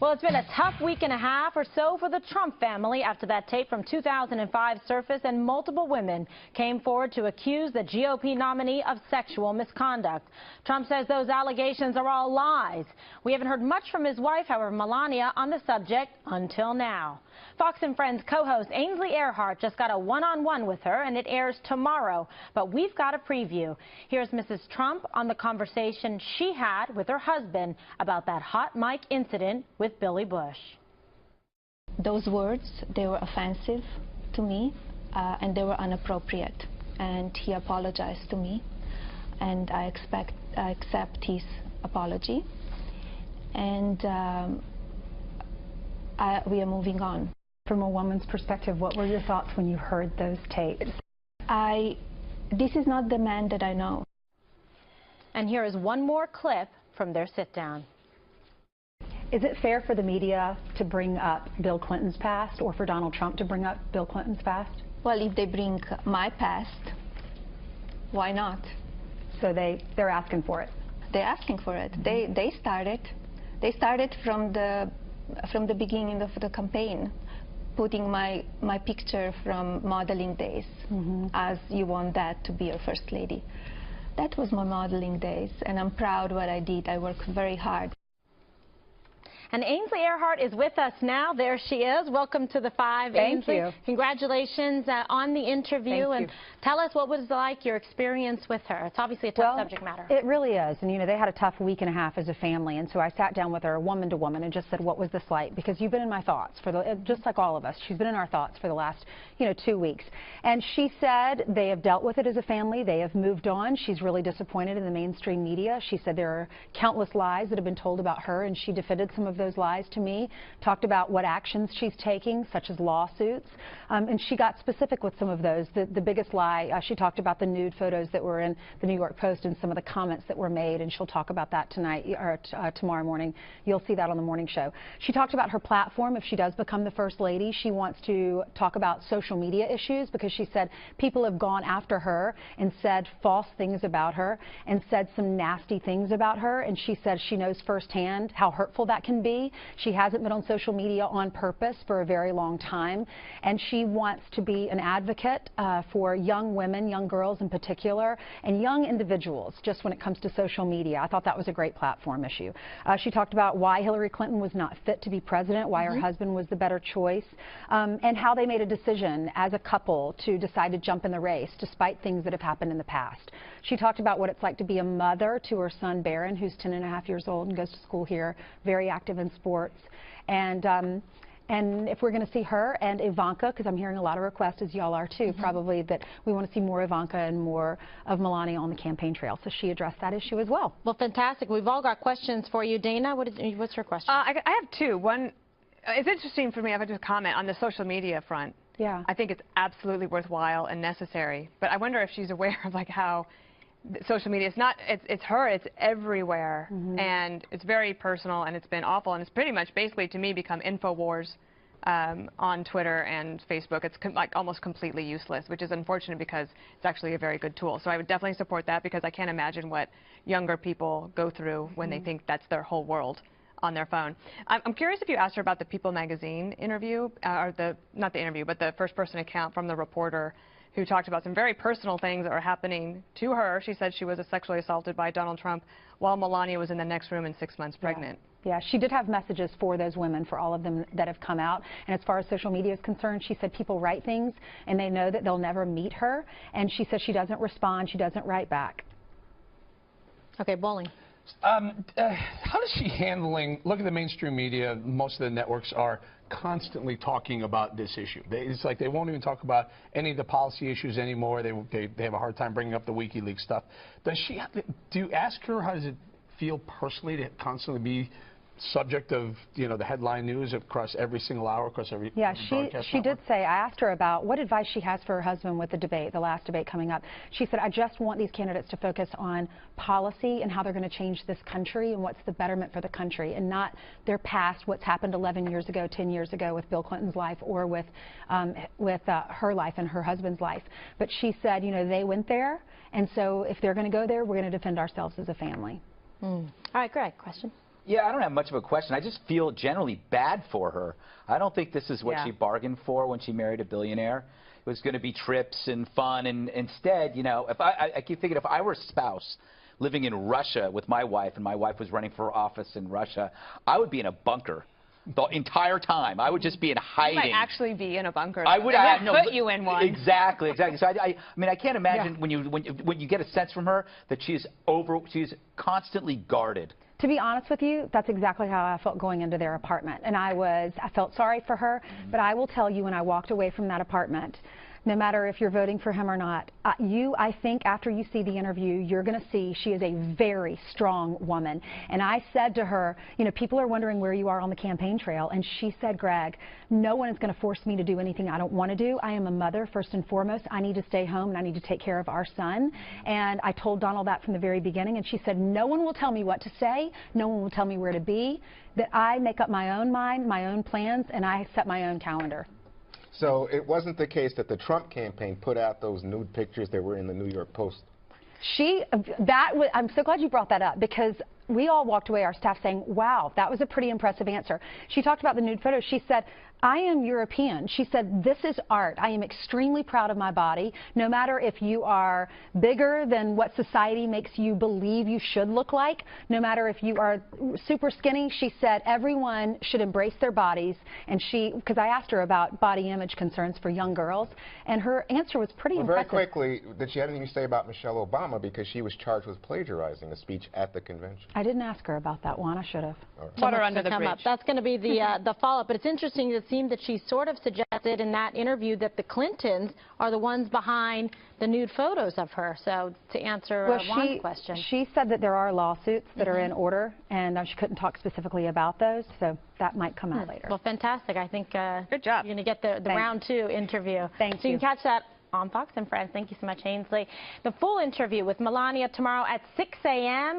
Well, it's been a tough week and a half or so for the Trump family after that tape from 2005 surfaced and multiple women came forward to accuse the GOP nominee of sexual misconduct. Trump says those allegations are all lies. We haven't heard much from his wife, however, Melania, on the subject until now. Fox and Friends co-host Ainsley Earhardt just got a one-on-one with her, and it airs tomorrow. But we've got a preview. Here's Mrs. Trump on the conversation she had with her husband about that hot mic incident with Billy Bush. Those words, they were offensive to me, and they were inappropriate. And he apologized to me, and I accept his apology. And we are moving on. From a woman's perspective, what were your thoughts when you heard those tapes? This is not the man that I know. And here is one more clip from their sit-down. Is it fair for the media to bring up Bill Clinton's past, or for Donald Trump to bring up Bill Clinton's past? Well, if they bring my past, why not? So they're asking for it. They're asking for it. They started. They started from the beginning of the campaign, putting my picture from modeling days, as you want that to be your first lady. That was my modeling days, and I'm proud what I did. I worked very hard. And Ainsley Earhardt is with us now. There she is. Welcome to the Five, Thank Ainsley. you. Congratulations on the interview. Thank you. Tell us what was like your experience with her. It's obviously a tough subject matter. It really is. And, you know, they had a tough week and a half as a family. And so I sat down with her, woman to woman, and just said, what was this like? Because you've been in my thoughts, just like all of us. She's been in our thoughts for the last, 2 weeks. And she said they have dealt with it as a family. They have moved on. She's really disappointed in the mainstream media. She said there are countless lies that have been told about her, and she defended some of those lies to me, talked about what actions she's taking, such as lawsuits, and she got specific with some of those. The biggest lie, she talked about the nude photos that were in the New York Post and some of the comments that were made, and she'll talk about that tonight or tomorrow morning. You'll see that on the morning show. She talked about her platform. If she does become the First Lady, she wants to talk about social media issues, because she said people have gone after her and said false things about her and said some nasty things about her, and she said she knows firsthand how hurtful that can be. She hasn't been on social media on purpose for a very long time, and she wants to be an advocate for young women, young girls in particular, and young individuals just when it comes to social media. I thought that was a great platform issue. She talked about why Hillary Clinton was not fit to be president, why her husband was the better choice, and how they made a decision as a couple to decide to jump in the race despite things that have happened in the past. She talked about what it's like to be a mother to her son Barron, who's 10.5 years old and goes to school here, very active in sports. And if we're going to see her and Ivanka, because I'm hearing a lot of requests, as y'all are too, probably, that we want to see more Ivanka and more of Melania on the campaign trail. So she addressed that issue as well. Well, fantastic. We've all got questions for you. Dana, what's your question? I have two. One, it's interesting for me, if I just comment on the social media front. Yeah. I think it's absolutely worthwhile and necessary. But I wonder if she's aware of how social media is not, it's her, it's everywhere, and it's very personal, and it's been awful, and it's pretty much basically to me become InfoWars on Twitter and Facebook. It's almost completely useless, which is unfortunate because it's actually a very good tool. So I would definitely support that, because I can't imagine what younger people go through when they think that's their whole world on their phone. I'm curious if you asked her about the People magazine interview, or not the interview, but the first-person account from the reporter who talked about some very personal things that were happening to her. She said she was sexually assaulted by Donald Trump while Melania was in the next room and 6 months pregnant. Yeah, she did have messages for those women, for all of them that have come out. And as far as social media is concerned, she said people write things and they know that they'll never meet her. And she says she doesn't respond, she doesn't write back. Okay, Bowling. How is she handling, look at the mainstream media, most of the networks are constantly talking about this issue. It's like they won't even talk about any of the policy issues anymore. They have a hard time bringing up the WikiLeaks stuff. Do you ask her, how does it feel personally to constantly be subject of, the headline news across every single hour, across every broadcast she network? did say, I asked her about what advice she has for her husband with the debate, the last debate coming up. She said, I just want these candidates to focus on policy and how they're going to change this country and what's the betterment for the country, and not their past, what's happened 11 years ago, 10 years ago with Bill Clinton's life or with her life and her husband's life. But she said, they went there, and so if they're going to go there, we're going to defend ourselves as a family. All right, Greg, question. Yeah, I don't have much of a question. I just feel generally bad for her. I don't think this is what she bargained for when she married a billionaire. It was going to be trips and fun, and instead, you know, if I keep thinking if I were a spouse living in Russia with my wife and my wife was running for office in Russia, I would be in a bunker the entire time. I would just be in hiding. You might actually be in a bunker. I would put you in one. Exactly. So I mean, I can't imagine when you get a sense from her that she's constantly guarded. To be honest with you, that's exactly how I felt going into their apartment. And I felt sorry for her, but I will tell you when I walked away from that apartment, no matter if you're voting for him or not, I think after you see the interview, you're going to see she is a very strong woman. And I said to her, you know, people are wondering where you are on the campaign trail. And she said, Greg, no one is going to force me to do anything I don't want to do. I am a mother, first and foremost. I need to stay home and I need to take care of our son. And I told Donald that from the very beginning. And she said, no one will tell me what to say. No one will tell me where to be. That I make up my own mind, my own plans, and I set my own calendar. So it wasn't the case that the Trump campaign put out those nude pictures that were in the New York Post? I'm so glad you brought that up, because we all walked away, our staff, saying, wow, that was a pretty impressive answer. She talked about the nude photos. She said, I am European. She said, this is art. I am extremely proud of my body. No matter if you are bigger than what society makes you believe you should look like, no matter if you are super skinny, she said everyone should embrace their bodies. And because I asked her about body image concerns for young girls, and her answer was pretty impressive. Very quickly, did she have anything to say about Michelle Obama, because she was charged with plagiarizing a speech at the convention? I didn't ask her about that one. I should have. Right. Water under the bridge. That's going to be the follow-up. But it's interesting. It seemed that she sort of suggested in that interview that the Clintons are the ones behind the nude photos of her. So to answer Juan's question. She said that there are lawsuits that are in order, and she couldn't talk specifically about those. So that might come out later. Well, fantastic. I think good job. You're going to get the round 2 interview. Thank you. So you can catch that on Fox and Friends. Thank you so much, Ainsley. The full interview with Melania tomorrow at 6 a.m.